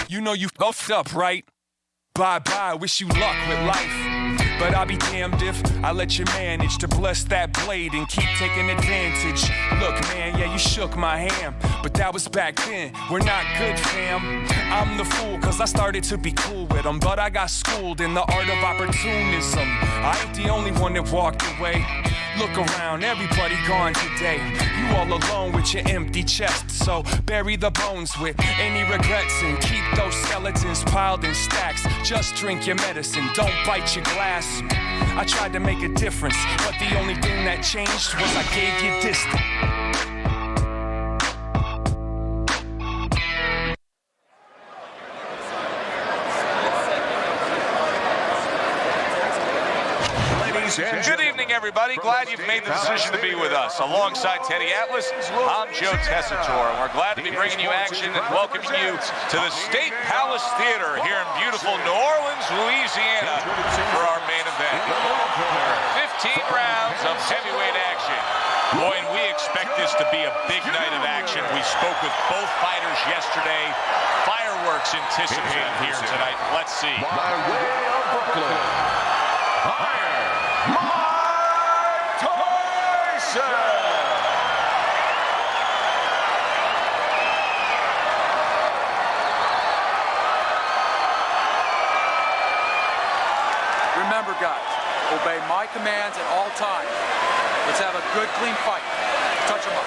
You know you fucked up, right? Bye-bye, wish you luck with life. But I'll be damned if I let you manage to bless that blade and keep taking advantage. Look, man, yeah, you shook my hand, but that was back then. We're not good, fam. I'm the fool, cause I started to be cool with them, but I got schooled in the art of opportunism. I ain't the only one that walked away. Look around, everybody gone today. You all alone with your empty chest. So bury the bones with any regrets and keep those skeletons piled in stacks. Just drink your medicine, don't bite your glass. I tried to make a difference, but the only thing that changed was I gave you distance. Good evening, everybody. Glad you've made the decision to be with us. Alongside Teddy Atlas, I'm Joe Tessitore, and we're glad to be bringing you action and welcoming you to the State Palace Theater here in beautiful New Orleans, Louisiana, for our main event. 15 rounds of heavyweight action. Boy, and we expect this to be a big night of action. We spoke with both fighters yesterday. Fireworks anticipated here tonight. Let's see. By way of Brooklyn, Mike Tyson! Remember, guys, obey my commands at all times. Let's have a good, clean fight. Touch them up.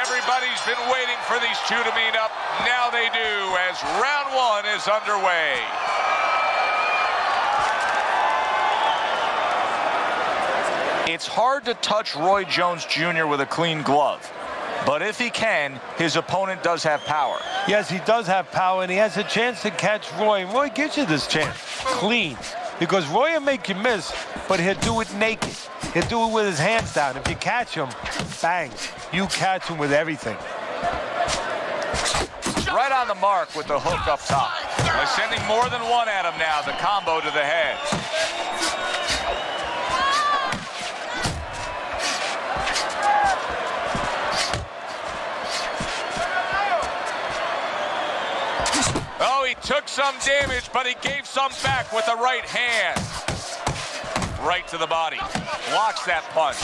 Everybody's been waiting for these two to meet up. Now they do, as round one is underway. It's hard to touch Roy Jones Jr. with a clean glove. But if he can, his opponent does have power. Yes, he does have power, and he has a chance to catch Roy. And Roy gives you this chance, clean. Because Roy will make you miss, but he'll do it naked. He'll do it with his hands down. If you catch him, bang, you catch him with everything. Right on the mark with the hook up top. By sending more than one at him now, the combo to the head. Oh, he took some damage, but he gave some back with the right hand. Right to the body. Blocks that punch.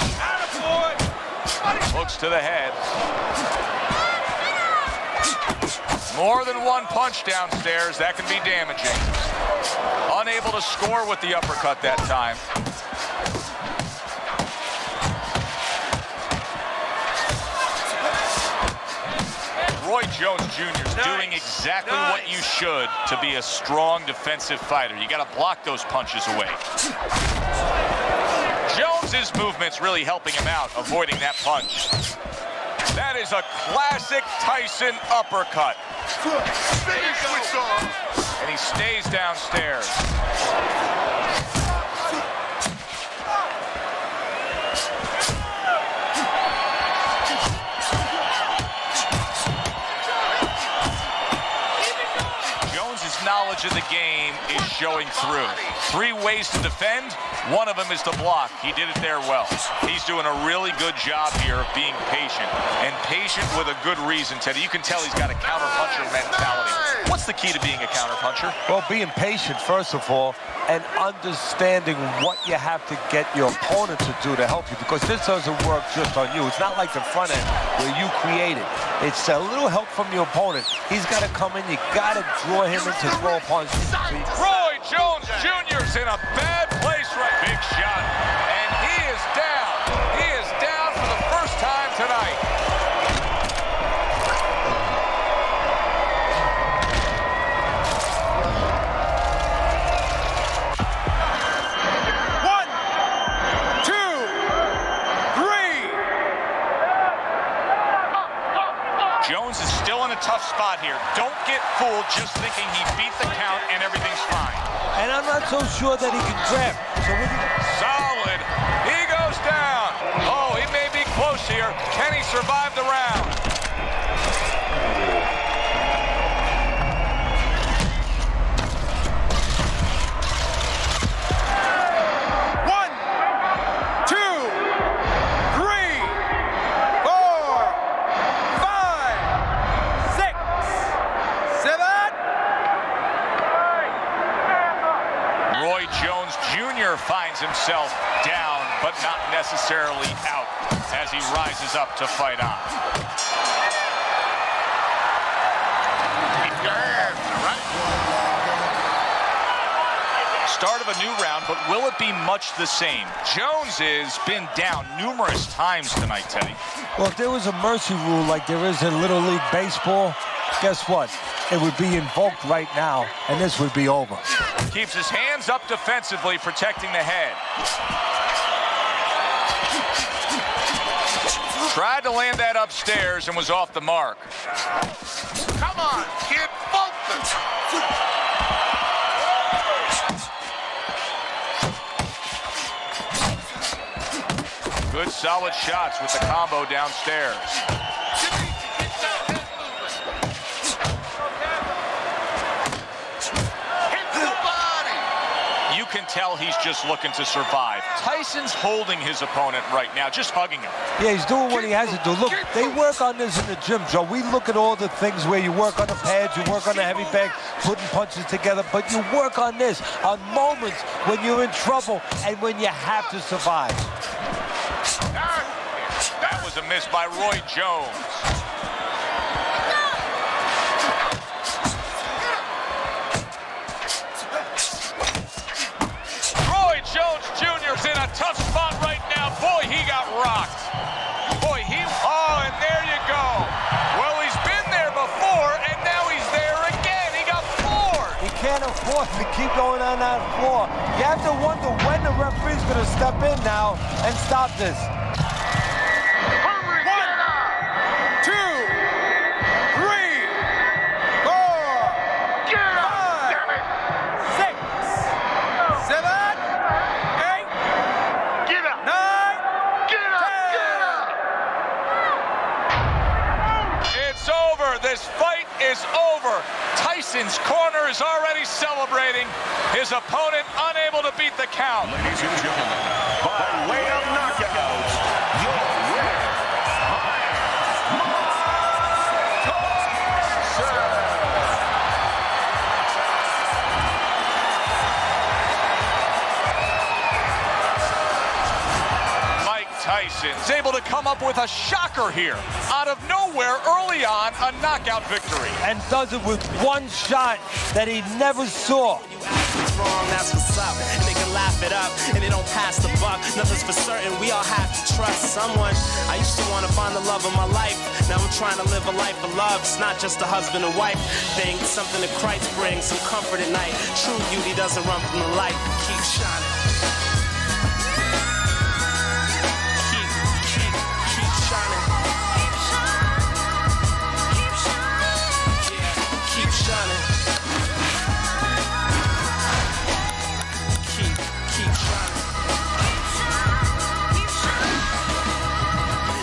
Hooks to the head. More than one punch downstairs. That can be damaging. Unable to score with the uppercut that time. Roy Jones Jr. is doing exactly what you should to be a strong defensive fighter. You got to block those punches away. Jones's movement's really helping him out, avoiding that punch. That is a classic Tyson uppercut. And he stays downstairs. Knowledge of the game is showing through. 3 ways to defend. One of them is to block. He did it there well. He's doing a really good job here of being patient, and patient with a good reason, Teddy. You can tell he's got a counterpuncher mentality. What's the key to being a counterpuncher? Well, being patient, first of all, and understanding what you have to get your opponent to do to help you, because this doesn't work just on you. It's not like the front end where you create it. It's a little help from your opponent. He's got to come in. You got to draw him into throw punch. Roy Jones Jr.'s in a bad place right. Big shot. And he is down. He is down for the first time tonight. Jones is still in a tough spot here. Don't get fooled just thinking he beat the count and everything's fine. And I'm not so sure that he can grab. Solid. He goes down. Oh, he may be close here. Can he survive the round? but not necessarily out as he rises up to fight on. Start of a new round, but will it be much the same? Jones has been down numerous times tonight, Teddy. Well, if there was a mercy rule like there is in Little League Baseball, guess what? It would be invoked right now, and this would be over. Keeps his hands up defensively, protecting the head. Tried to land that upstairs and was off the mark. Come on, kid, focus. Good solid shots with the combo downstairs. You can tell he's just looking to survive. Tyson's holding his opponent right now, just hugging him. Yeah, he's doing what he has to do. Look, they work on this in the gym, Joe. We look at all the things where you work on the pads, you work on the heavy bag, putting punches together, but you work on this on moments when you're in trouble and when you have to survive. That was a miss by Roy Jones. Roy Jones Jr.'s in a tough spot right now. Boy, he got rocked. Boy, oh, and there you go. Well, he's been there before, and now he's there again. He got floored. He can't afford to keep going on that floor. You have to wonder when the referee's going to step in now and stop this. 1, 2, 3, 4, 5, 6, 7, 8, 9, 10. It's over. This fight is over. Tyson's corner is already celebrating. His opponent unable to beat the count. Ladies and gentlemen, by way of knockouts, your winner, Mike Tyson's able to come up with a shocker here. Out of nowhere, early on, a knockout victory. And does it with one shot that he never saw. Wrong, that's what's up. And they can laugh it up, and they don't pass the buck. Nothing's for certain, we all have to trust someone. I used to want to find the love of my life. Now I'm trying to live a life of love. It's not just a husband and wife thing. Something that Christ brings, some comfort at night. True beauty doesn't run from the light. Keep shining. Keep shining. Yeah, keep shining.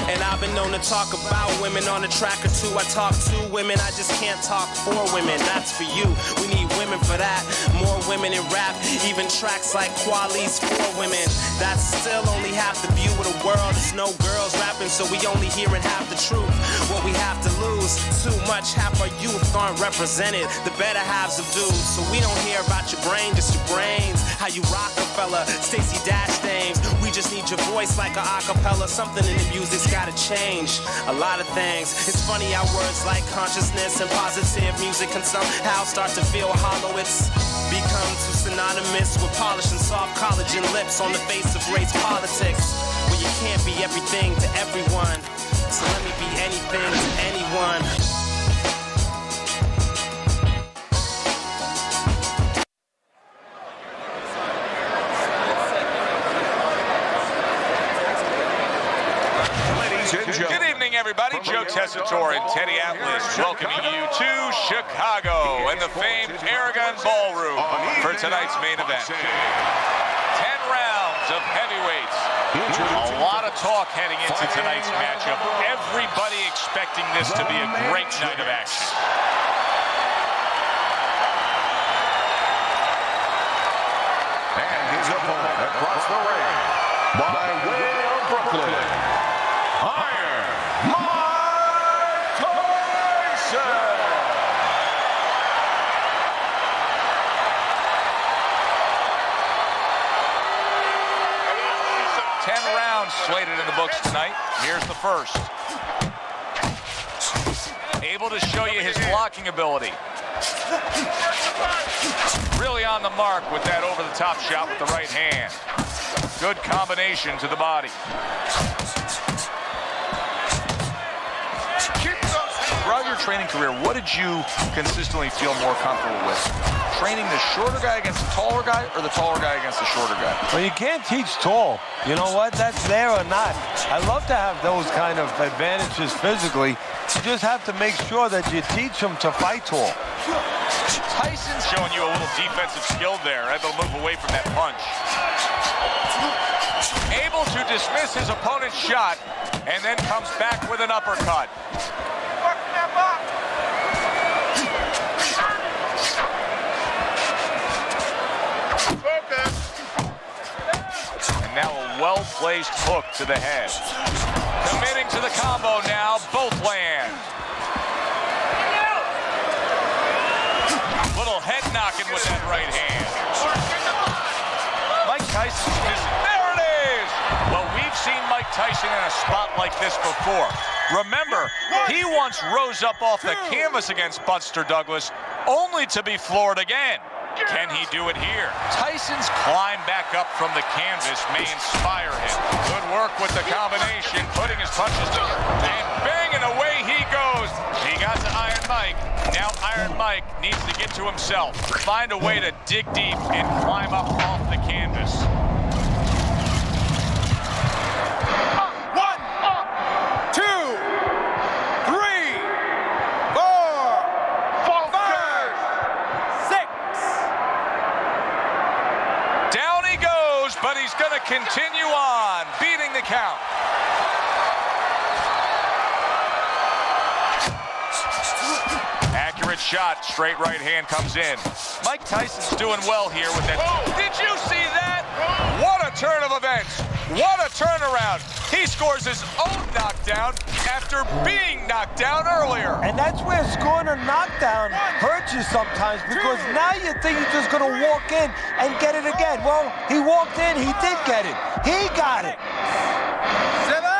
And I've been known to talk about women on a track or two. I talk to women, I just can't talk for women. That's for you. We need women for that. More women in rap, even tracks like Quali's for women. That's still only half the view of the world. There's no girls rapping, so we only hearing half the truth. What we have to lose, too much, half our youth aren't represented. The better halves of dudes. So we don't hear about your brain, just your brains. How you Rockefeller, Stacey Dash names. We just need your voice like a acapella. Something in the music's gotta change. A lot of things. It's funny how words like consciousness and positive music can somehow start to feel hollow. It's become too synonymous with polish and soft collagen lips on the face of race politics. Where you can't be everything to everyone. So let me be anything to anyone. Good evening, everybody. Joe Tessitore and Teddy Atlas welcoming you to Chicago and the famed Aragon Ballroom for tonight's main event. 10 rounds of heavyweights. A lot of talk heading into tonight's matchup. Everybody expecting this to be a great night of action. And his opponent across the ring, by way of Brooklyn, Iron Mike Tyson. 10 rounds slated in the books tonight. Here's the first. Able to show you his blocking ability. Really on the mark with that over-the-top shot with the right hand. Good combination to the body. Throughout your training career, what did you consistently feel more comfortable with? Training the shorter guy against the taller guy, or the taller guy against the shorter guy? Well, you can't teach tall. You know what? That's there or not. I love to have those kind of advantages physically. You just have to make sure that you teach them to fight tall. Tyson's showing you a little defensive skill there, able to move away from that punch. Able to dismiss his opponent's shot, and then comes back with an uppercut. And now a well-placed hook to the head. Committing to the combo now, both land. Little head knocking with that right hand. Mike Tyson's missing. There it is! Well, we've seen Mike Tyson in a spot like this before. Remember, he once rose up off the canvas against Buster Douglas, only to be floored again. Can he do it here? Tyson's climb back up from the canvas may inspire him. Good work with the combination, putting his punches together, and banging away he goes. He got to Iron Mike. Now Iron Mike needs to get to himself, find a way to dig deep and climb up off the canvas. But he's going to continue on, beating the count. Accurate shot, straight right hand comes in. Mike Tyson's doing well here with that. Did you see that? What a turn of events. What a turnaround. He scores his own knockdown after being knocked down earlier. And that's where scoring a knockdown hurts you sometimes, because now you think you're just going to walk in and get it again. Well, he walked in, he did get it. He got it. 7, 8.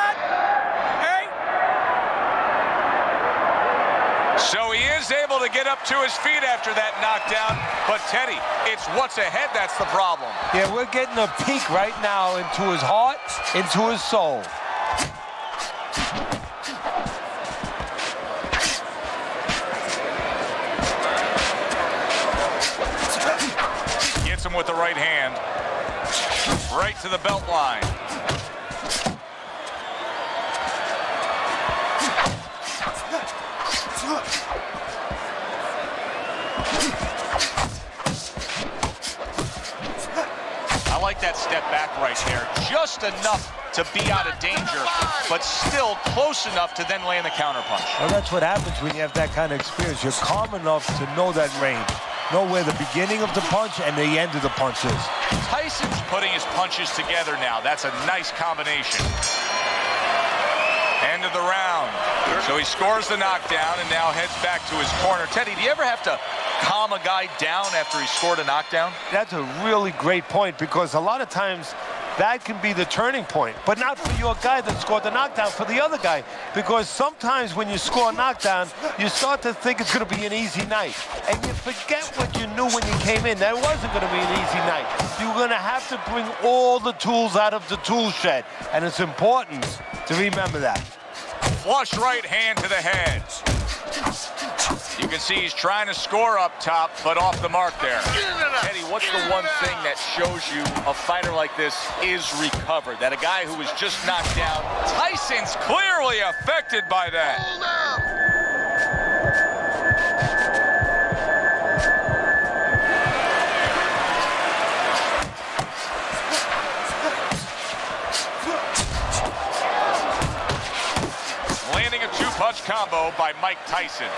So he is able to get up to his feet after that knockdown. But Teddy, it's what's ahead that's the problem. Yeah, we're getting a peek right now into his heart, into his soul. Gets him with the right hand. Right to the belt line. I like that step back right there. Just enough to be out of danger, but still close enough to then land the counterpunch. Well, that's what happens when you have that kind of experience. You're calm enough to know that range. Know where the beginning of the punch and the end of the punch is. Tyson's putting his punches together now. That's a nice combination. End of the round. So he scores the knockdown and now heads back to his corner. Teddy, do you ever have to calm a guy down after he scored a knockdown? That's a really great point, because a lot of times that can be the turning point, but not for your guy that scored the knockdown, for the other guy. Because sometimes when you score a knockdown, you start to think it's going to be an easy night. And you forget what you knew when you came in. That wasn't going to be an easy night. You're going to have to bring all the tools out of the tool shed. And it's important to remember that. Flush right hand to the head. You can see he's trying to score up top, but off the mark there. Teddy, what's the one thing that shows you a fighter like this is recovered? That a guy who was just knocked down, Tyson's clearly affected by that. Landing a two-punch combo by Mike Tyson.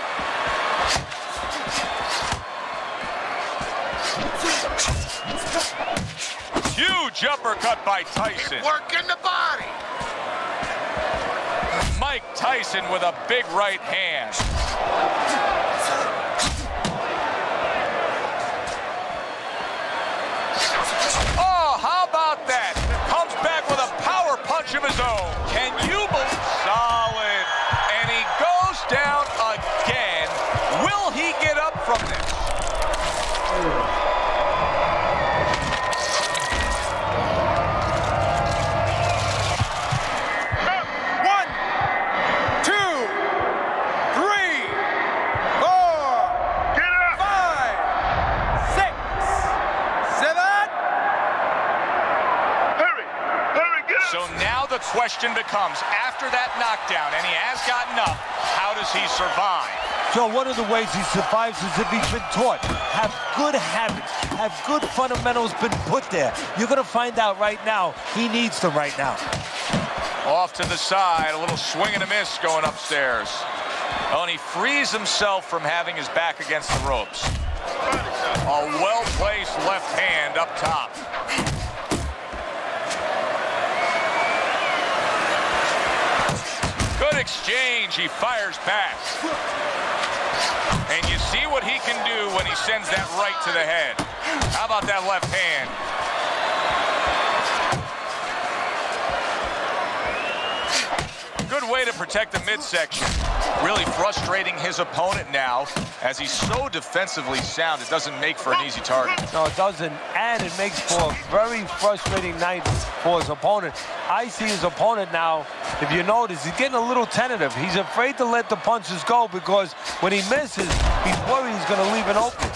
Huge uppercut by Tyson. Working the body. Mike Tyson with a big right hand. Oh, how about that? Comes back with a power his own. Can you believe? Solid. And he goes down again. Will he get up from this? So now the question becomes, after that knockdown, and he has gotten up, how does he survive? Joe, one of the ways he survives is if he's been taught. Have good habits, have good fundamentals been put there. You're going to find out right now, he needs them right now. Off to the side, a little swing and a miss going upstairs. Oh, and he frees himself from having his back against the ropes. A well-placed left hand up top. Good exchange, he fires back. And you see what he can do when he sends that right to the head. How about that left hand? Good way to protect the midsection. Really frustrating his opponent now, as he's so defensively sound, it doesn't make for an easy target. No, it doesn't, and it makes for a very frustrating night for his opponent. I see his opponent now, if you notice, he's getting a little tentative. He's afraid to let the punches go because when he misses, he's worried he's going to leave it open.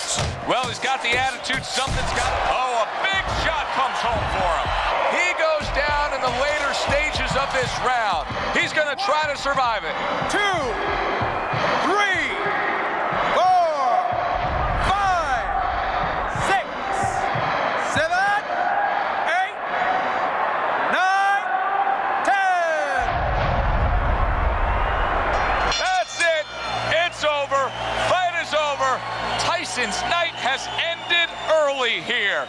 Well, he's got the attitude, something's got... Oh, a big shot comes home for him. He goes down in the later stages of this round. He's going to try to survive it. 2, 3, 4, 5, 6, 7, 8, 9, 10. That's it. It's over. Fight is over. Tyson's night has ended early here.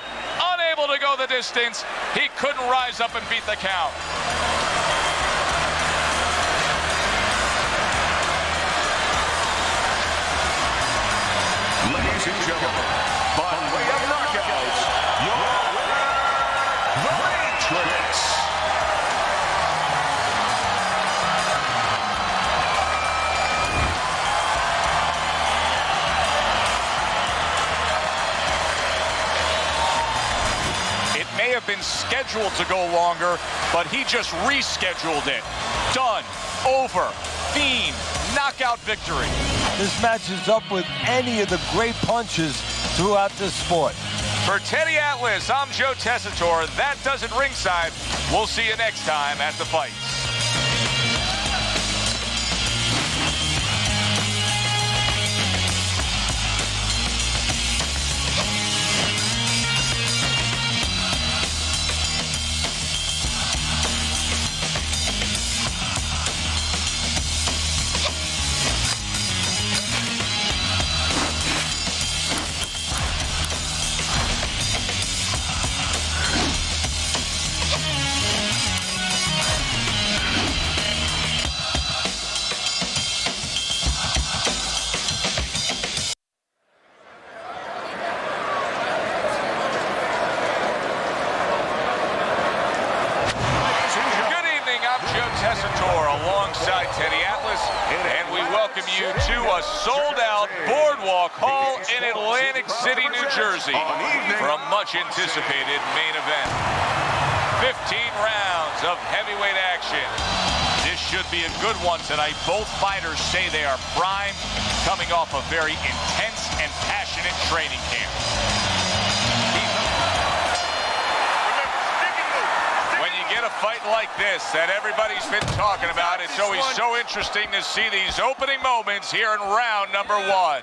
Unable to go the distance. He couldn't rise up and beat the count. Ladies and gentlemen, by way of knockouts, your winner, The Matrix. It may have been scheduled to go longer, but he just rescheduled it. Done. Over. Fiend. Knockout victory. This matches up with any of the great punches throughout this sport. For Teddy Atlas, I'm Joe Tessitore. That does it ringside. We'll see you next time at the fights. Alongside Teddy Atlas, and we welcome you to a sold-out Boardwalk Hall in Atlantic City, New Jersey, for a much-anticipated main event. 15 rounds of heavyweight action. This should be a good one tonight. Both fighters say they are primed, coming off a very intense and passionate training camp. Get a fight like this that everybody's been talking about. It's always so interesting to see these opening moments here in round number 1.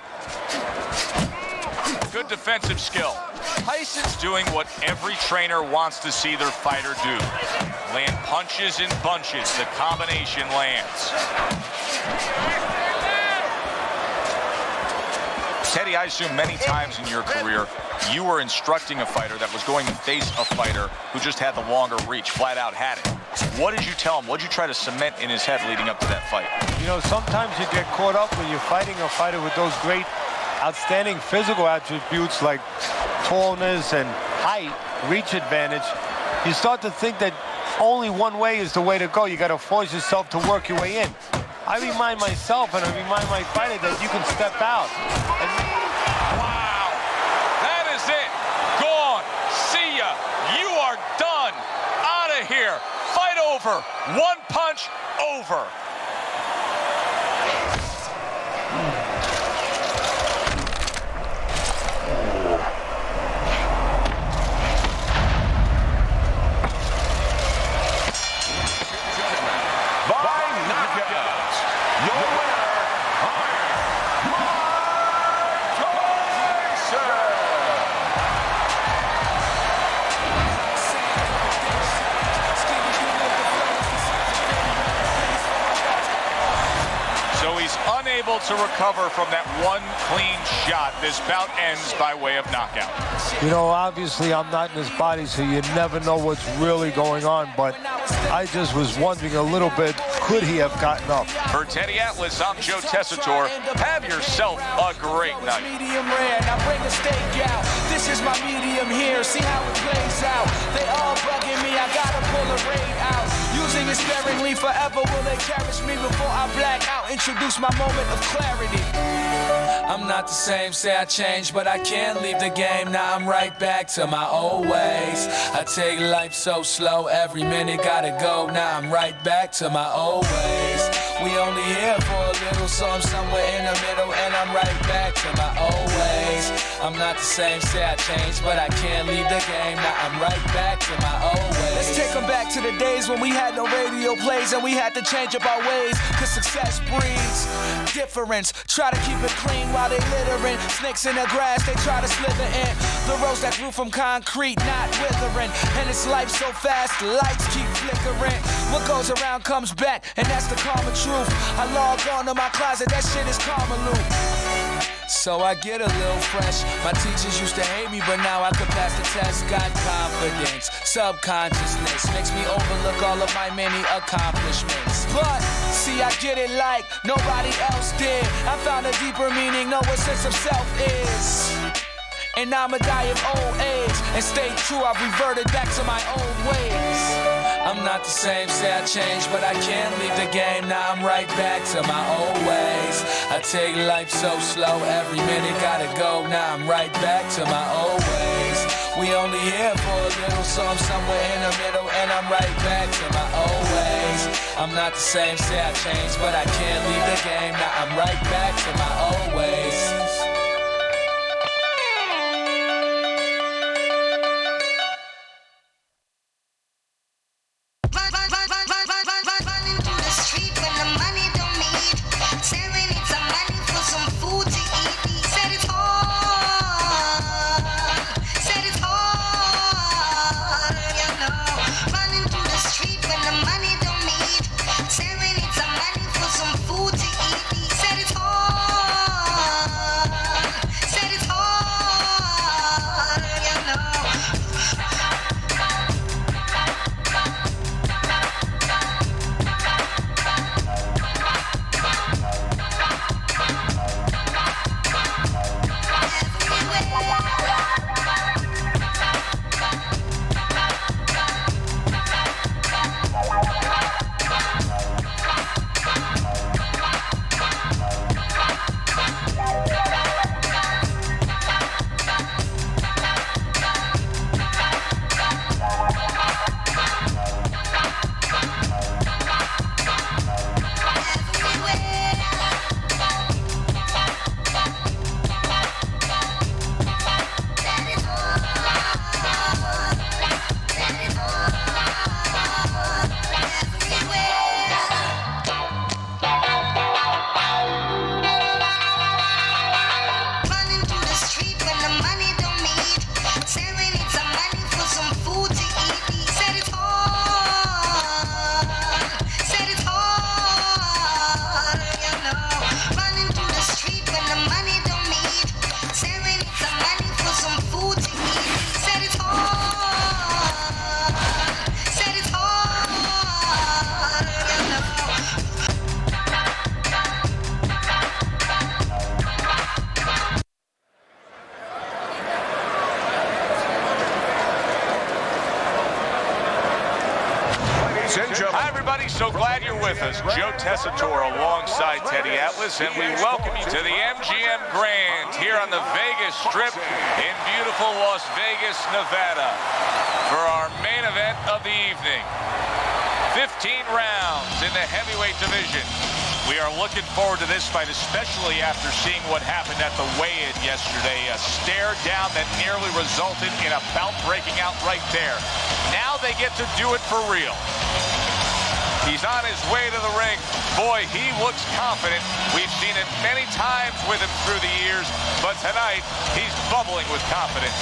Good defensive skill. Tyson's doing what every trainer wants to see their fighter do. Land punches in bunches. The combination lands. Teddy, I assume many times in your career, you were instructing a fighter that was going to face a fighter who just had the longer reach, flat out had it. What did you tell him? What did you try to cement in his head leading up to that fight? You know, sometimes you get caught up when you're fighting a fighter with those great, outstanding physical attributes like tallness and height, reach advantage. You start to think that only one way is the way to go. You got to force yourself to work your way in. I remind myself and I remind my fighter that you can step out. Wow. That is it. Gone. See ya. You are done. Out of here. Fight over. One punch over. Unable to recover from that one clean shot. This bout ends by way of knockout. You know, obviously I'm not in his body, so you never know what's really going on, but I just was wondering a little bit, could he have gotten up? For Teddy Atlas, I'm Joe Tessitore. Have yourself a great night. Medium rare, now bring the steak out. This is my medium here, see how it plays out. They all bugging me, I gotta pull a raid out. Using it sparingly, forever will they cherish me before I black out. Introduce my moment of clarity. I'm not the same, say I changed, but I can't leave the game. Now I'm right back to my old ways. I take life so slow, every minute gotta go. Now I'm right back to my old ways. We only here for a little, so I'm somewhere in the middle, and I'm right back to my old ways. I'm not the same, say I changed, but I can't leave the game. Now I'm right back to my old ways. Let's take them back to the days when we had no radio plays and we had to change up our ways, cause success breeds difference. Try to keep it clean while they littering. Snakes in the grass, they try to slither in. The rose that grew from concrete, not withering. And it's life so fast, the lights keep flickering. What goes around comes back, and that's the karma truth. I log on to my closet, that shit is karma loop. So I get a little fresh. My teachers used to hate me, but now I could pass the test. Got confidence, subconsciousness makes me overlook all of my many accomplishments. But see, I get it like nobody else did. I found a deeper meaning, know what sense of self is. And I'ma die of old age and stay true. I've reverted back to my old ways. I'm not the same, say I changed, but I can't leave the game. Now I'm right back to my old ways. I take life so slow, every minute gotta go. Now I'm right back to my old ways. We only here for a little, so I'm somewhere in the middle, and I'm right back to my old ways. I'm not the same, say I changed, but I can't leave the game. Now I'm right back to my old ways. so glad you're with us. Joe Tessitore alongside Teddy Atlas, and we welcome you to the MGM Grand here on the Vegas Strip in beautiful Las Vegas, Nevada, for our main event of the evening. 15 rounds in the heavyweight division. We are looking forward to this fight, especially after seeing what happened at the weigh-in yesterday. A stare down that nearly resulted in a bout breaking out right there. Now they get to do it for real. He's on his way to the ring. Boy, he looks confident. We've seen it many times with him through the years, but tonight, he's bubbling with confidence.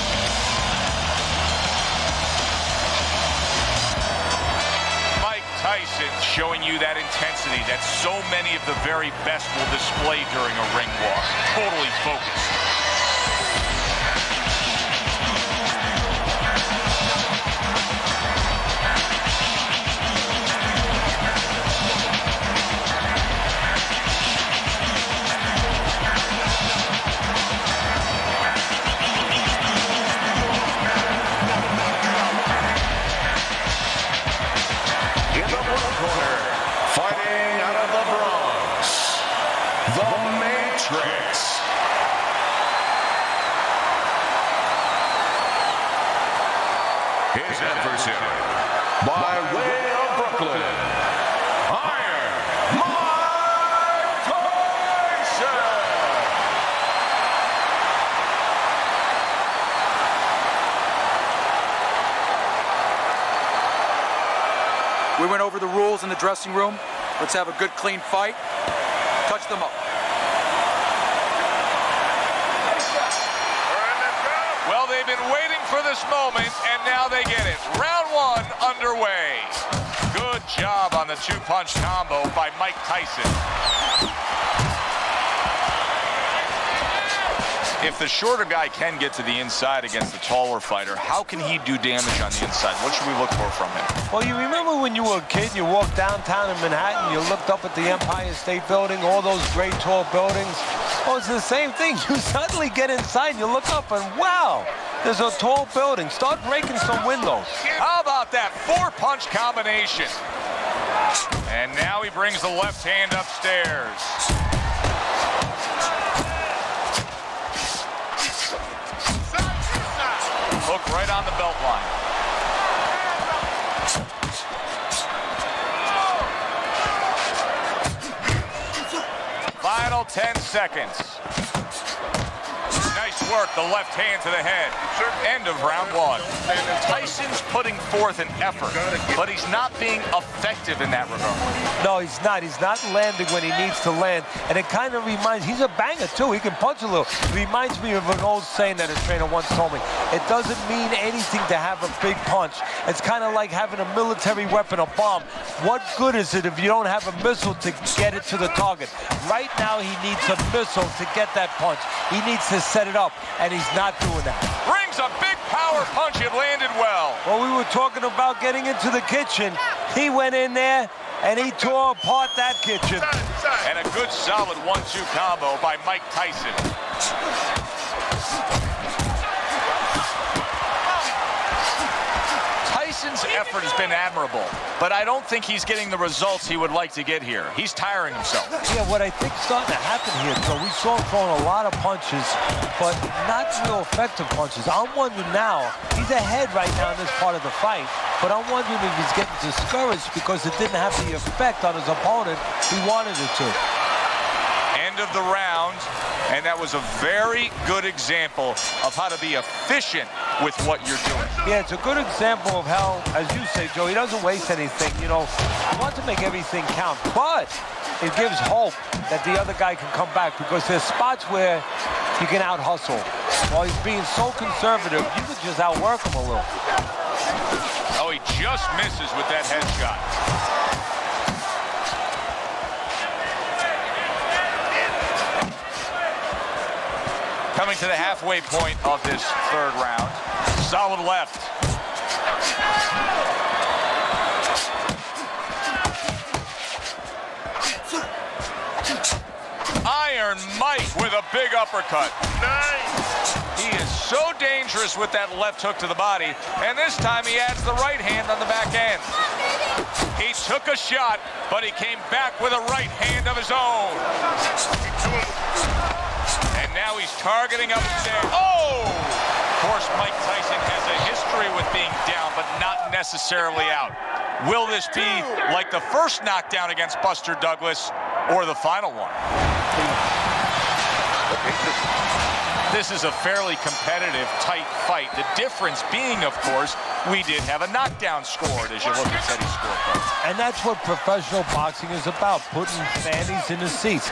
Tyson showing you that intensity that so many of the very best will display during a ring walk. Totally focused. Fighting out of the Bronx, the Matrix. His adversary, by way of Brooklyn, Iron Mike Tyson. We went over the rules in the dressing room. Let's have a good, clean fight. Touch them up. Well, they've been waiting for this moment, and now they get it. Round one underway. Good job on the two-punch combo by Mike Tyson. If the shorter guy can get to the inside against the taller fighter, how can he do damage on the inside? What should we look for from him? Well, you remember when you were a kid, you walked downtown in Manhattan, you looked up at the Empire State Building, all those great tall buildings. Well, it's the same thing. You suddenly get inside, and you look up, and wow, there's a tall building. Start breaking some windows. How about that four-punch combination? And now he brings the left hand upstairs. Hook right on the belt line. Final 10 seconds. Nice work, the left hand to the head. End of round one. Tyson's putting forth an effort, but he's not being effective in that regard. No, he's not. He's not landing when he needs to land. And it kind of reminds, he's a banger too. He can punch a little. It reminds me of an old saying that a trainer once told me. It doesn't mean anything to have a big punch. It's kind of like having a military weapon, a bomb. What good is it if you don't have a missile to get it to the target? Right now, he needs a missile to get that punch. He needs to set it up, and he's not doing that. Brings a big power punch. It landed well. Well, we were talking about getting into the kitchen. He went in there, and he tore apart that kitchen. And a good solid 1-2 combo by Mike Tyson. Tyson's effort has been admirable, but I don't think he's getting the results he would like to get here. He's tiring himself. Yeah, what I think is starting to happen here, Joe, we saw him throwing a lot of punches, but not real effective punches. I'm wondering now, he's ahead right now in this part of the fight, but I'm wondering if he's getting discouraged because it didn't have the effect on his opponent he wanted it to. End of the round, and that was a very good example of how to be efficient with what you're doing. Yeah, it's a good example of how, as you say, Joe, he doesn't waste anything. You know, he wants to make everything count, but it gives hope that the other guy can come back because there's spots where you can out-hustle. While he's being so conservative, you could just outwork him a little. Oh, he just misses with that headshot. Coming to the halfway point of this third round. Solid left. Iron Mike with a big uppercut. Nice. He is so dangerous with that left hook to the body, and this time he adds the right hand on the back end. He took a shot, but he came back with a right hand of his own. And now he's targeting upstairs. Oh! Of course, Mike Tyson has a history with being down, but not necessarily out. Will this be like the first knockdown against Buster Douglas or the final one? This is a fairly competitive, tight fight. The difference being, of course, we did have a knockdown scored as you look at Teddy's scorecard. And that's what professional boxing is about, putting fannies in the seats.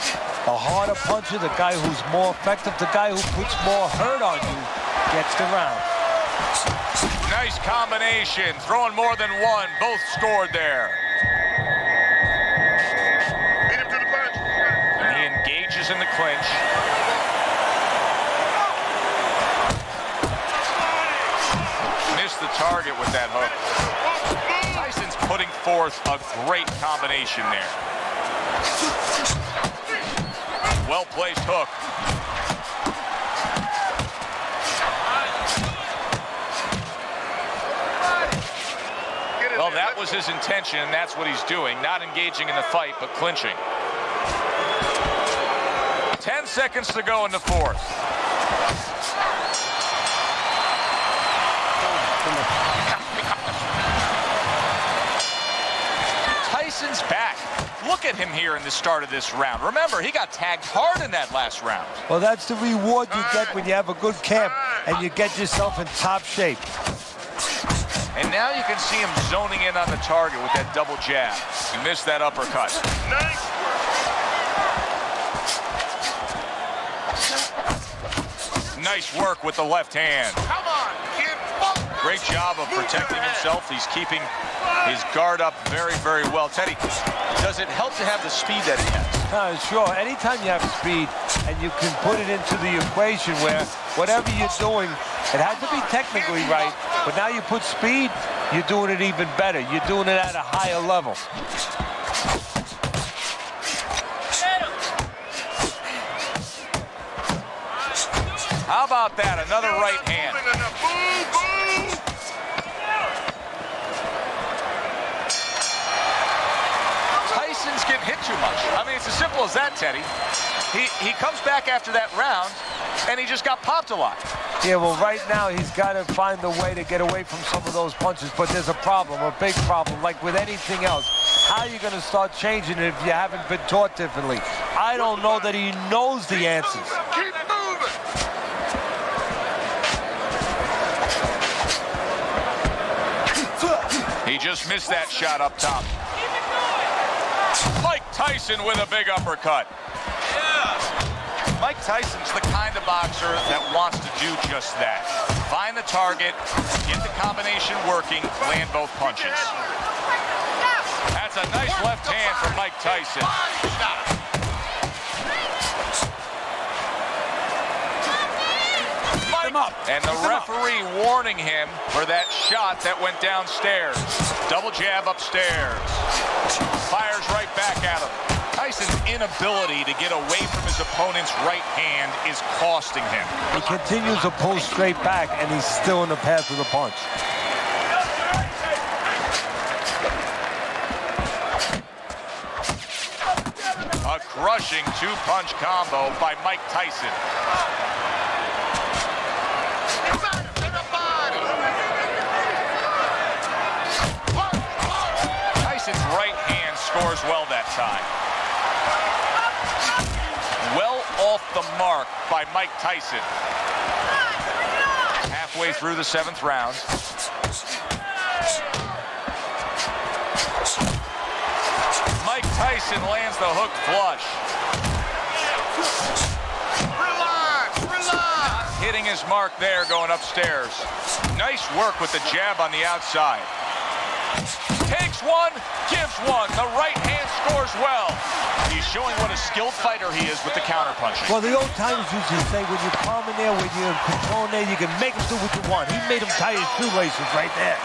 The harder puncher, the guy who's more effective, the guy who puts more hurt on you, gets the round. Nice combination, throwing more than one, both scored there. Beat him to the punch. And he engages in the clinch. Missed the target with that hook. Tyson's putting forth a great combination there. Well-placed hook. Well, that was his intention, and that's what he's doing. Not engaging in the fight, but clinching. 10 seconds to go in the fourth. Tyson's back. Look at him here in the start of this round. Remember, he got tagged hard in that last round. Well, that's the reward you get when you have a good camp and you get yourself in top shape. And now you can see him zoning in on the target with that double jab. He missed that uppercut. Nice work with the left hand. Come on, kid. Great job of protecting himself. He's keeping his guard up very, very well. Teddy, does it help to have the speed that he has? Sure. Anytime you have speed and you can put it into the equation where whatever you're doing, it has to be technically right, but now you put speed, you're doing it even better. You're doing it at a higher level. How about that? Another right hand. Tyson's getting hit too much. I mean, it's as simple as that, Teddy. He comes back after that round, and he just got popped a lot. Yeah, well, right now he's got to find a way to get away from some of those punches, but there's a problem, a big problem, like with anything else. How are you going to start changing it if you haven't been taught differently? I don't know that he knows the answers. Keep moving. He just missed that shot up top. Mike Tyson with a big uppercut. Mike Tyson's the kind of boxer that wants to do just that. Find the target, get the combination working, land both punches. That's a nice left hand from Mike Tyson. And the referee warning him for that shot that went downstairs. Double jab upstairs. Fires right back at him. Tyson's inability to get away from his opponent's right hand is costing him. He continues to pull straight back, and he's still in the path of the punch. A crushing two-punch combo by Mike Tyson. Tyson's right hand scores well that time. Well off the mark by Mike Tyson. Halfway through the 7th round. Mike Tyson lands the hook flush. Not hitting his mark there going upstairs. Nice work with the jab on the outside. Takes one, gives one. The right hand scores well. He's showing what a skilled fighter he is with the counterpunching. Well, the old timers used to say, when you're calm in there, when you're in control in there, you can make him do what you want. He made him tie his shoelaces right there.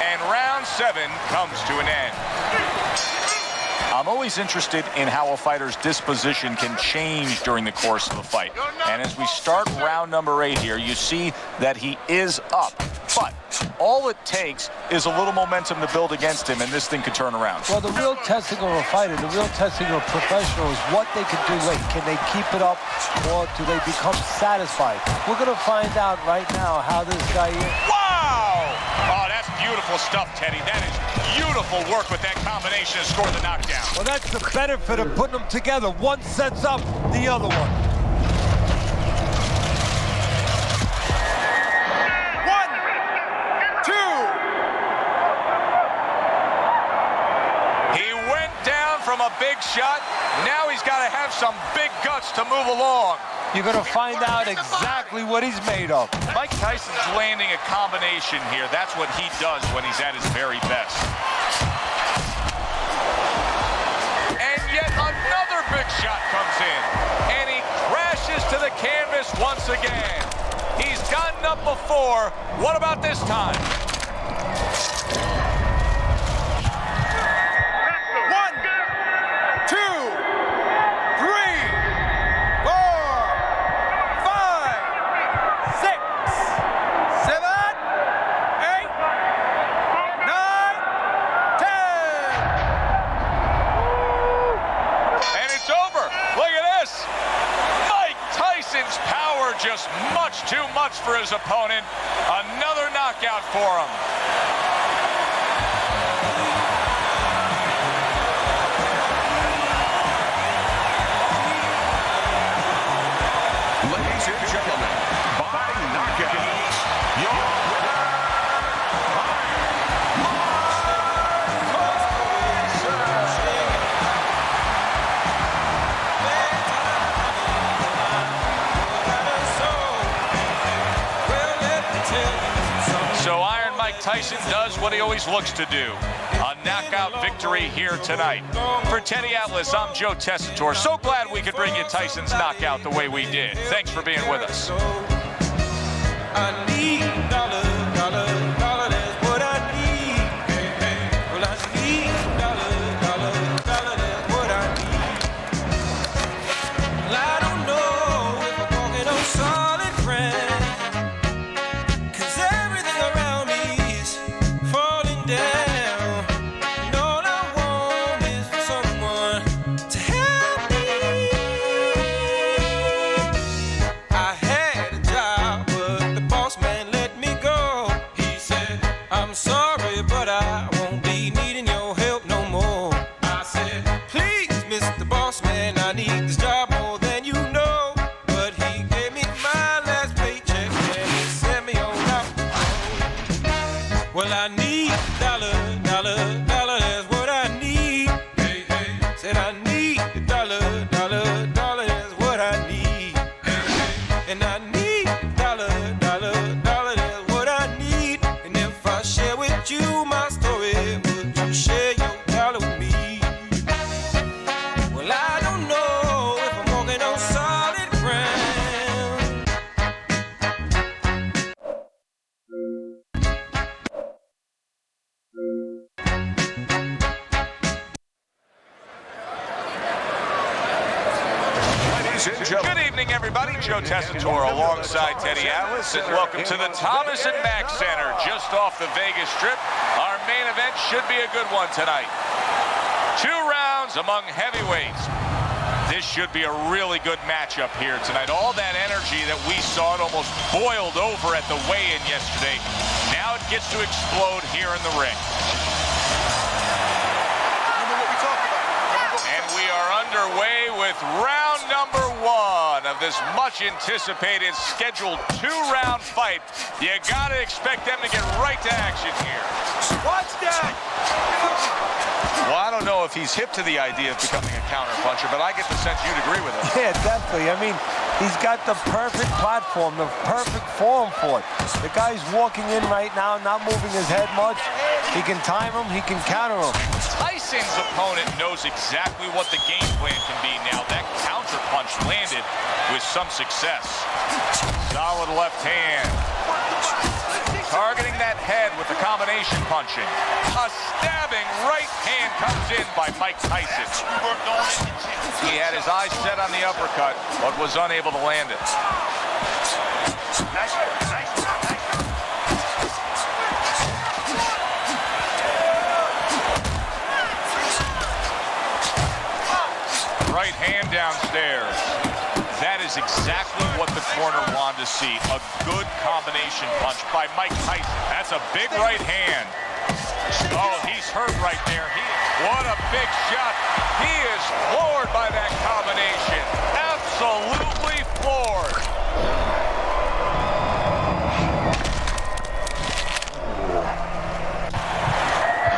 And round 7 comes to an end. I'm always interested in how a fighter's disposition can change during the course of the fight. And as we start round number 8 here, you see that he is up. But all it takes is a little momentum to build against him, and this thing could turn around. Well, the real testing of a fighter, the real testing of a professional is what they can do late. Can they keep it up, or do they become satisfied? We're going to find out right now how this guy is. Wow! Oh, that's beautiful stuff, Teddy. That is beautiful work with that combination to score the knockdown. Well, that's the benefit of putting them together. One sets up the other one. From a big shot, now he's got to have some big guts to move along. You're going to find out exactly what he's made of. Mike Tyson's landing a combination here. That's what he does when he's at his very best. And yet another big shot comes in, and he crashes to the canvas once again. He's gotten up before. What about this time? Just much too much for his opponent. Another knockout for him. Ladies and gentlemen, by knockout, your winner, So Iron Mike Tyson does what he always looks to do. A knockout victory here tonight. For Teddy Atlas, I'm Joe Tessitore. So glad we could bring you Tyson's knockout the way we did. Thanks for being with us. I need dollar, dollar, dollar, that's what I need. Well, I need dollar, dollar, dollar, that's what I need. Well, I don't know if I'm walking on solid ground, 'cause everything around me is falling down. And all I want is for someone to help me. I had a job, but the boss man let me go. He said, I'm sorry, but I won't be needing your help no more. I said, please, Mr. Boss Man, I need this job more than you know. But he gave me my last paycheck and he sent me on out. Well, I need dollar, dollar, dollar, that's what I need. Hey, hey. Said I need the dollar, dollar, dollar, that's what I need. Hey, hey. And I need dollar, dollar, dollar, that's what I need. And if I share with you my story, would you share your dollar with me? Well, I don't know if I'm walking on solid ground. ladies and gentlemen. Good evening, everybody. Joe Tessitore alongside Teddy Atlas, and welcome to the Thomas & Mack Center, just off the Vegas Strip. Our main event should be a good one tonight. 2 rounds among heavyweights. This should be a really good matchup here tonight. All that energy that we saw, it almost boiled over at the weigh-in yesterday. Now it gets to explode here in the ring. And we are underway with round number 1 of this much-anticipated scheduled 2-round fight. You gotta expect them to get right to action here. Watch that! Well, I don't know if he's hip to the idea of becoming a counter-puncher, but I get the sense you'd agree with him. Yeah, definitely. I mean, he's got the perfect platform, the perfect form for it. The guy's walking in right now, not moving his head much. He can time him, he can counter him. Tyson's opponent knows exactly what the game plan can be now. That counter-punch landed with some success. Solid left hand. Targeting that head with the combination punching. A stabbing right hand comes in by Mike Tyson. He had his eyes set on the uppercut, but was unable to land it. right hand downstairs. That is exactly what the corner wanted to see. A good combination punch by Mike Tyson. That's a big right hand. Oh, he's hurt right there. What a big shot. He is floored by that combination. Absolutely floored.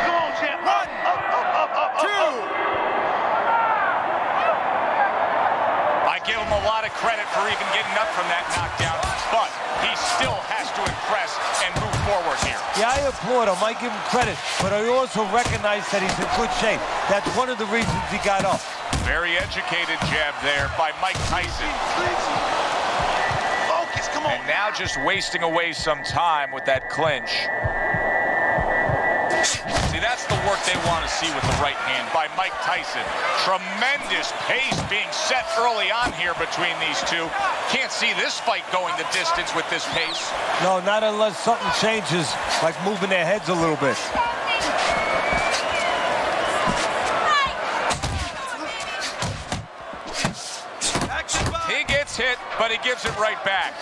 Come on, champ. Up. 2. I give him a lot of credit for even getting up from that knockdown, but he still has to impress and move forward here. Yeah, I applaud him. I give him credit, but I also recognize that he's in good shape. That's one of the reasons he got up. Very educated jab there by Mike Tyson. Focus, come on. And now just wasting away some time with that clinch. See, that's the work they want to see with the right hand by Mike Tyson. Tremendous pace being set early on here between these two. Can't see this fight going the distance with this pace. No, not unless something changes, like moving their heads a little bit. He gets hit, but he gives it right back.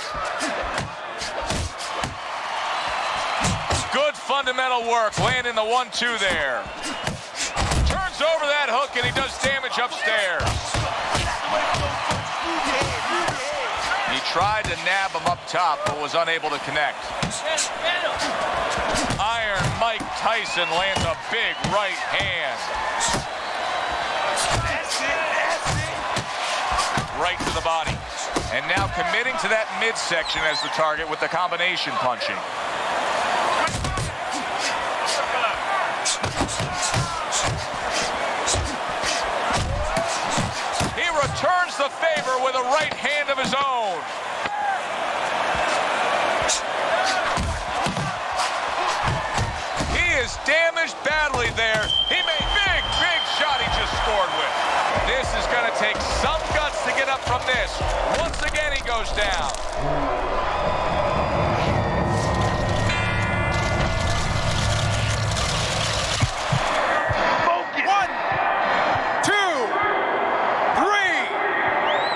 Good fundamental work, landing the 1-2 there. Turns over that hook, and he does damage upstairs. He tried to nab him up top, but was unable to connect. Iron Mike Tyson lands a big right hand. Right to the body. And now committing to that midsection as the target with the combination punching. He returns the favor with a right hand of his own. He is damaged badly there. He made big shot he just scored with. This is going to take some guts to get up from this. Once again, he goes down. Focus. 1, 2, 3,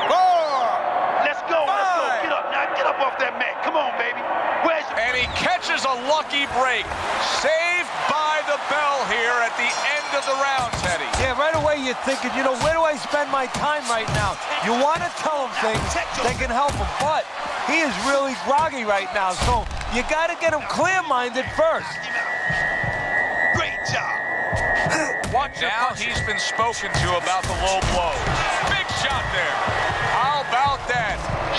4. Let's go. Get up now. Get up off that mat. Come on, baby. Where's your... And he catches a lucky break. Saved by the bell here at the end of the round, Teddy. Yeah, right away you're thinking, you know, where do I spend my time right now? You want to tell him things that can help him, but he is really groggy right now, so you got to get him clear-minded first. Great job. Now he's been spoken to about the low blow. Big shot there. How about that?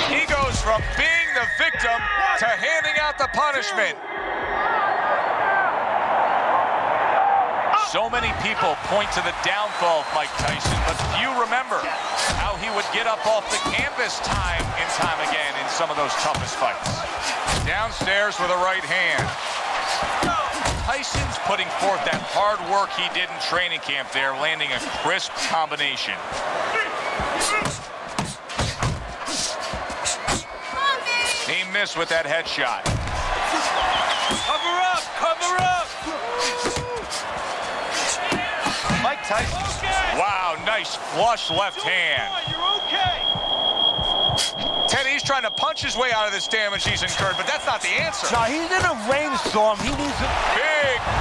He goes from being the victim to handing out the punishment. So many people point to the downfall of Mike Tyson, but few remember how he would get up off the canvas time and time again in some of those toughest fights. Downstairs with a right hand. Tyson's putting forth that hard work he did in training camp there, landing a crisp combination. He missed with that headshot. Cover up! Cover up! Mike Tyson. Wow, nice flush left hand. You're okay. Teddy, he's trying to punch his way out of this damage he's incurred, but that's not the answer. Now, he's in a rainstorm. He needs a...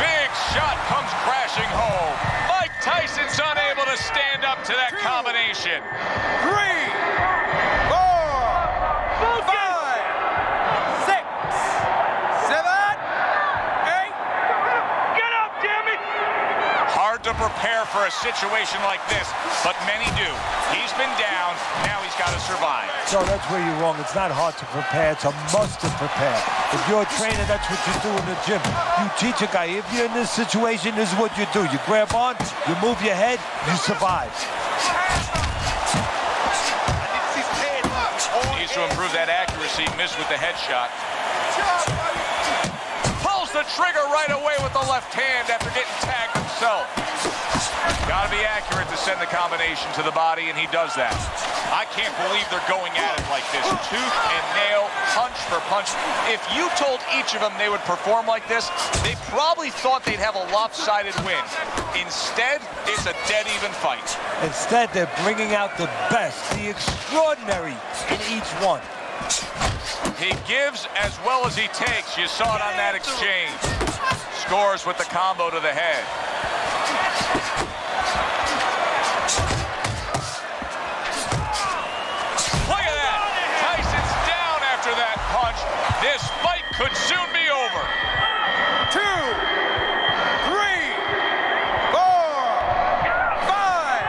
Big shot comes crashing home. Mike Tyson's unable to stand up to that combination. 3, 4, 5, 6, 7, 8. Get up, damn it. Hard to prepare for a situation like this, but many do. He's been down, now he's got to survive. So that's where you're wrong. It's not hard to prepare. It's a must to prepare. If you're a trainer, that's what you do in the gym. You teach a guy, if you're in this situation, this is what you do. You grab on, you move your head, you survive. Needs to improve that accuracy, missed with the headshot. Pulls the trigger right away with the left hand after getting tagged himself. Got to be accurate to send the combination to the body, and he does that. I can't believe they're going at it like this. Tooth and nail, punch for punch. If you told each of them they would perform like this, they probably thought they'd have a lopsided win. Instead, it's a dead-even fight. Instead, they're bringing out the best, the extraordinary in each one. He gives as well as he takes. You saw it on that exchange. Scores with the combo to the head. Look at that. Tyson's down after that punch. This fight could soon be over. 2, 3, 4, 5,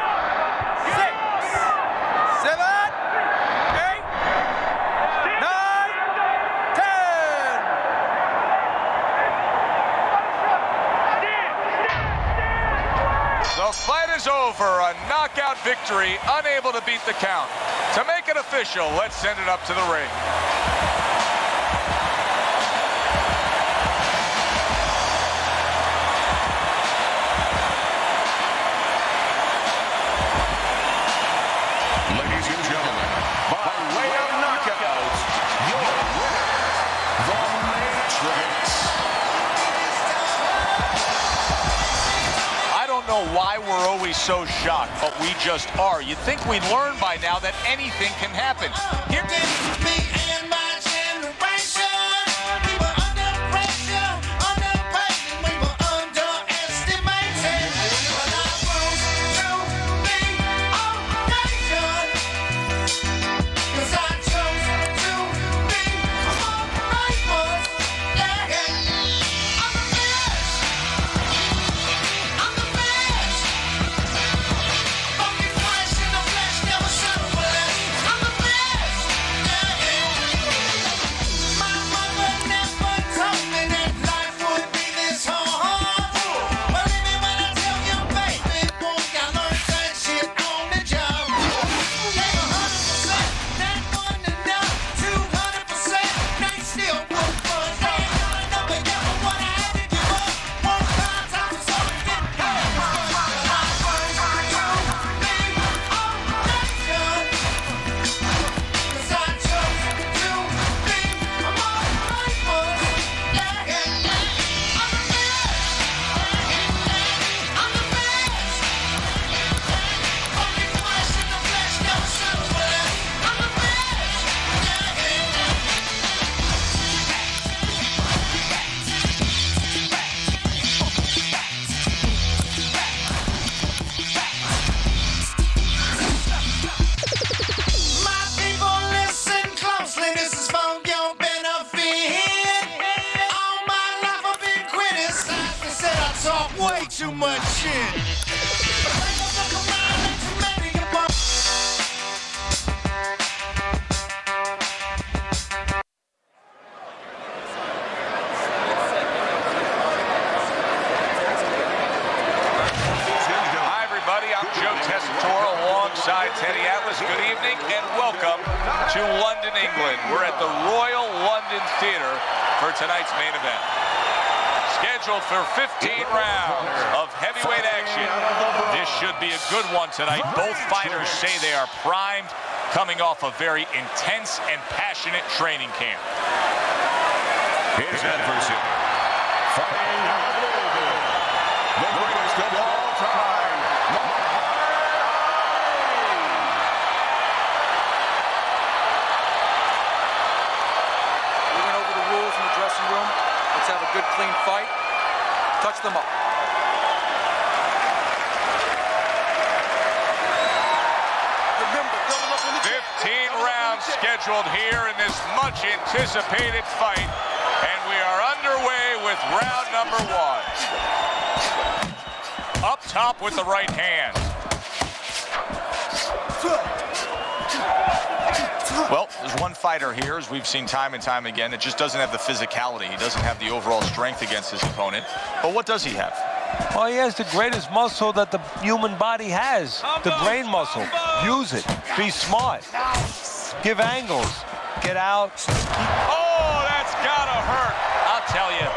6, 7, 8, 9, 10. The fight is over. A knockout victory, unable to beat the count. To make it official, let's send it up to the ring. Ladies and gentlemen, by way of knockout, your winner, The Matrix. I don't know why we're always so shocked, but we just are. You'd think we'd learn by now that anything can happen. Here Way too much shit. Hi, everybody. I'm Joe Tessitore alongside Teddy Atlas. Good evening and welcome to London, England. We're at the Royal London Theatre for tonight's main event. Scheduled for 15 rounds of heavyweight action. This should be a good one tonight. Both fighters say they are primed, coming off a very intense and passionate training camp. His adversary, fighting out of Louisville, the greatest of all time, We went over the rules in the dressing room. Let's have a good, clean fight. Touch them up. Remember, double up on the 15 rounds scheduled here in this much anticipated fight, and we are underway with round number 1. Up top with the right hand. Well, there's one fighter here, as we've seen time and time again, that just doesn't have the physicality. He doesn't have the overall strength against his opponent. But what does he have? Well, he has the greatest muscle that the human body has, the brain muscle. Use it. Be smart. Give angles. Get out. Oh, that's gotta hurt. I'll tell you,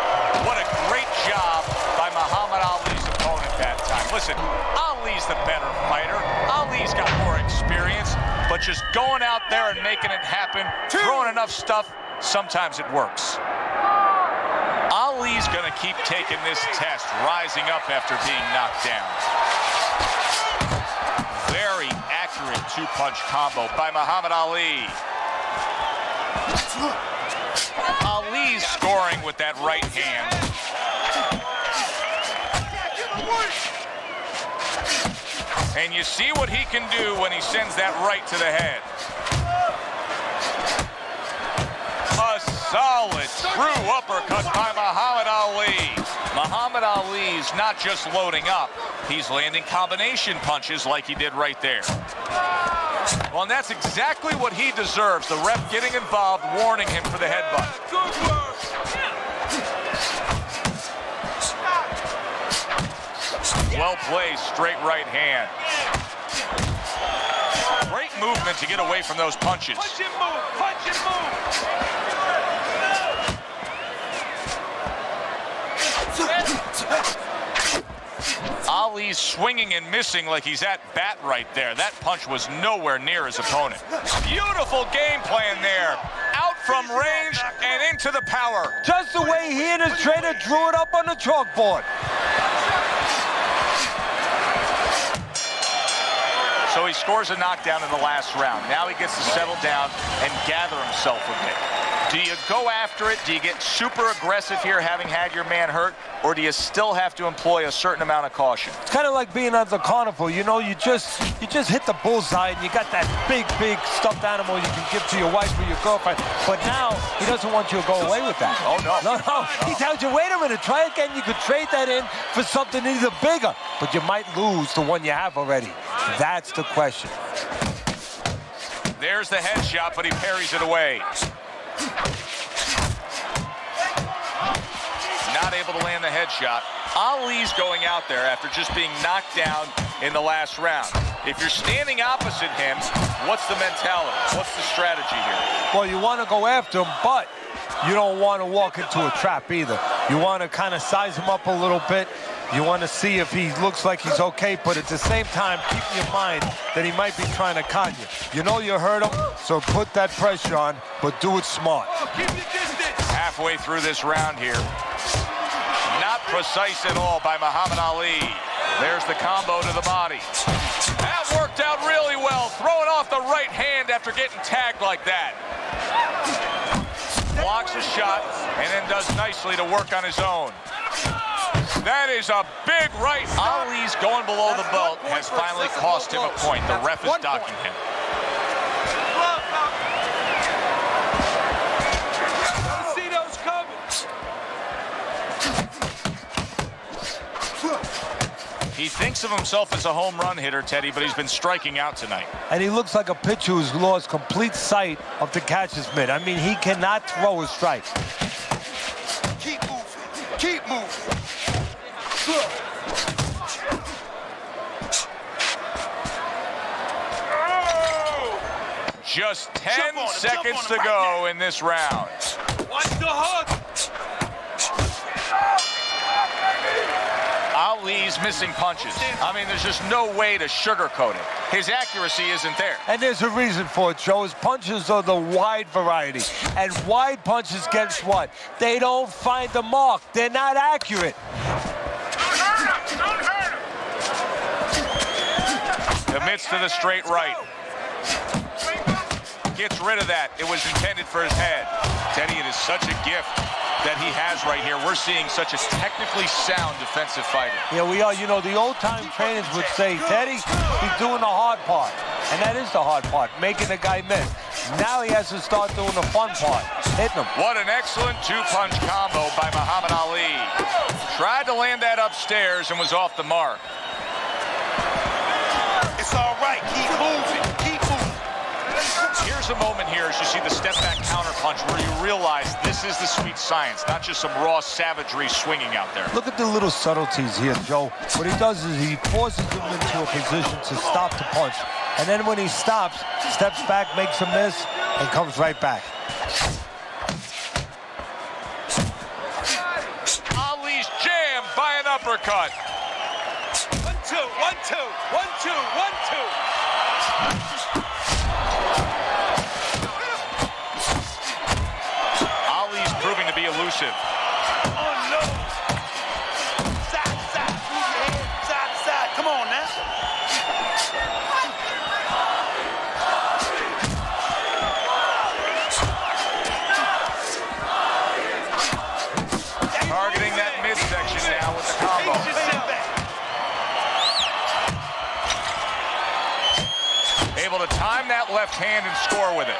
what a great job by Muhammad Ali's opponent that time. Listen, Ali's the better fighter. Ali's got more experience, but just going out there and making it happen, throwing enough stuff, sometimes it works. Ali's gonna keep taking this test, rising up after being knocked down. Very accurate two-punch combo by Muhammad Ali. Ali's scoring with that right hand. And you see what he can do when he sends that right to the head. A solid, true uppercut by Muhammad Ali. Muhammad Ali's not just loading up, he's landing combination punches like he did right there. Well, and that's exactly what he deserves. The ref getting involved, warning him for the headbutt. Well placed, straight right hand. Great movement to get away from those punches. Punch and move, punch and move. Ali's swinging and missing like he's at bat right there. That punch was nowhere near his opponent. Beautiful game plan there. Out from range and into the power. Just the way he and his trainer drew it up on the chalkboard. So he scores a knockdown in the last round. Now he gets to settle down and gather himself a bit. Do you go after it? Do you get super aggressive here, having had your man hurt? Or do you still have to employ a certain amount of caution? It's kind of like being at the carnival. You know, you just hit the bullseye and you got that big stuffed animal you can give to your wife or your girlfriend. But now he doesn't want you to go away with that. Oh, no. No. He tells you, wait a minute, try again. You could trade that in for something either bigger, but you might lose the one you have already. That's the question. There's the headshot, but he parries it away. Not able to land the headshot. Ali's going out there after just being knocked down in the last round. If you're standing opposite him, what's the mentality? What's the strategy here? Well, you want to go after him, but you don't want to walk into a trap either. You want to kind of size him up a little bit. You want to see if he looks like he's okay, but at the same time, keep in mind that he might be trying to con you. You know you hurt him, so put that pressure on, but do it smart. Halfway through this round here. Not precise at all by Muhammad Ali. There's the combo to the body. That worked out really well, throwing off the right hand after getting tagged like that. Blocks a shot and then does nicely to work on his own. That is a big right. Ali's going below the belt has finally cost him a point. The ref is docking him. See those coming. He thinks of himself as a home run hitter, Teddy, but he's been striking out tonight. And he looks like a pitcher who's lost complete sight of the catcher's mitt. I mean, he cannot throw a strike. Keep moving, keep moving. Just 10 seconds to go in this round. Watch the hook. Ali's missing punches. I mean, there's just no way to sugarcoat it. His accuracy isn't there. And there's a reason for it, Joe. His punches are the wide variety. And wide punches, guess what? They don't find the mark. They're not accurate. Commits to the straight right. Gets rid of that. It was intended for his head. Teddy, it is such a gift that he has right here. We're seeing such a technically sound defensive fighter. Yeah, we are. You know, the old-time trainers would say, Teddy, he's doing the hard part. And that is the hard part, making the guy miss. Now he has to start doing the fun part, hitting him. What an excellent two-punch combo by Muhammad Ali. Tried to land that upstairs and was off the mark. It's all right, keep moving, keep moving. Here's a moment here as you see the step-back counterpunch where you realize this is the sweet science, not just some raw savagery swinging out there. Look at the little subtleties here, Joe. What he does is he forces him into a position to stop the punch. And then when he stops, steps back, makes a miss, and comes right back. Ali's jammed by an uppercut. 2, 1, 2, 1, 2, 1, 2. Ali's proving to be elusive. Oh, no. Side, move your head, side to side. Come on now. Targeting that midsection now with the combo. Able to time that left hand and score with it.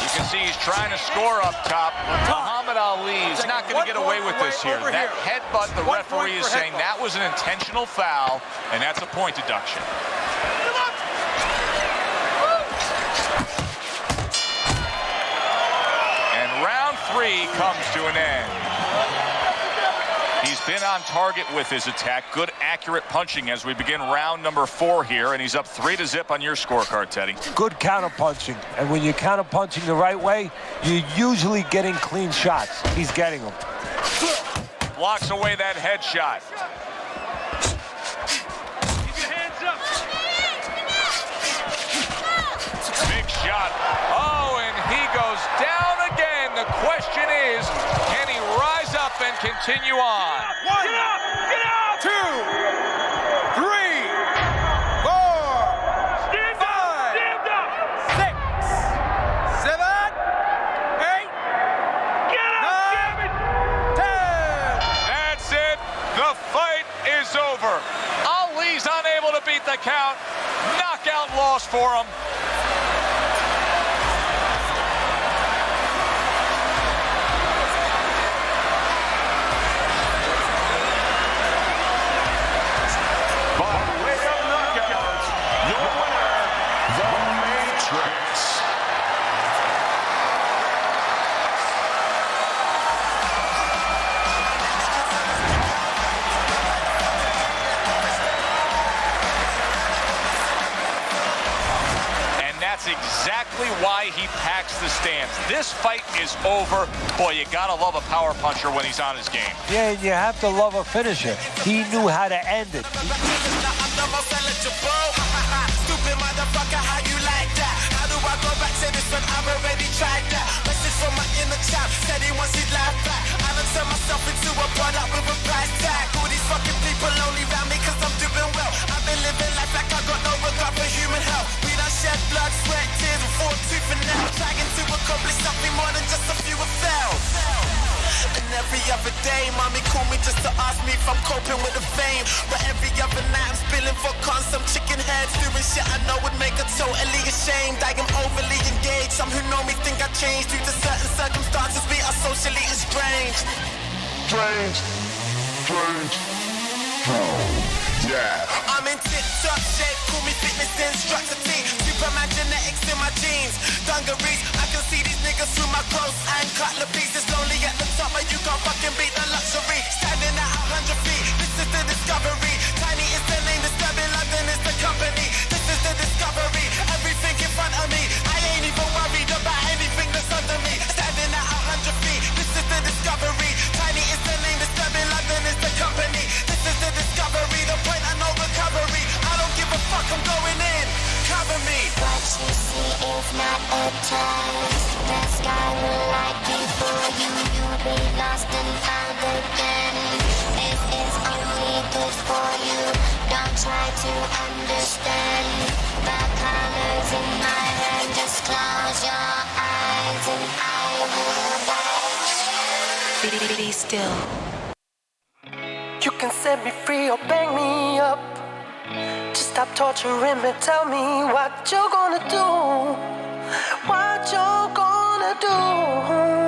You can see he's trying to score up top. Muhammad Ali is not going to get away with this here. That headbutt, the referee is saying that was an intentional foul, and that's a point deduction. And round 3 comes to an end. He's been on target with his attack. Good, accurate punching as we begin round number 4 here, and he's up 3-0 on your scorecard, Teddy. Good counter punching, and when you're counter punching the right way, you're usually getting clean shots. He's getting them. Blocks away that headshot. Keep your hands up. Big shot. Oh, and he goes down again. The question is, can he rise up and continue on? Get up! Get up! 2, 3, 4, Stand up! 5, Stand up! 6, 7, 8, Get up! 9, 10. That's it. The fight is over. Ali's unable to beat the count. Knockout loss for him. By way of knockout, your winner, The Matrix. And that's exactly why he packs the stands. This fight is over. Boy, you gotta love a power puncher when he's on his game. Yeah, and you have to love a finisher. He knew how to end it. Stupid motherfucker, how you like that? How do I go back to this when I've already tried that? Message from my inner child, said he wants his life back. I done turned myself into a product with a price tag. All these fucking people only round me cause I'm doing well. I've been living life like I got no regard for human health. We done shed blood, sweat, tears, and fought tooth and nail. Trying to accomplish something more than just a few have failed. And every other day, mommy call me just to ask me if I'm coping with the fame. But every other night I'm spilling for some chicken heads, doing shit I know would make her totally ashamed. I am overly engaged. Some who know me think I changed due to certain circumstances. We are socially estranged. Strange. Yeah. I'm in tip-top shape, call me fitness instructor T. Superman genetics in my jeans, dungarees. I can see these niggas through my clothes and cutler pieces. Lonely at the top, but you can't fucking beat the luxury. Standing at 100 feet, this is the discovery. Tiny is the name, disturbing London is the company. This is the discovery, everything in front of me. I ain't even worried about anything that's under me. Standing at 100 feet, this is the discovery. Tiny is the name, disturbing London is the company. This is the discovery, the point and no recovery. I don't give a fuck, I'm going in. Cover me. What you see is not a test. The sky will light before you. You'll be lost and found again. This is only good for you. Don't try to understand. The colors in my hand. Just close your eyes and I will guide. Be still. You can set me free or bang me up. Just stop torturing me, tell me what you're gonna do. What you're gonna do.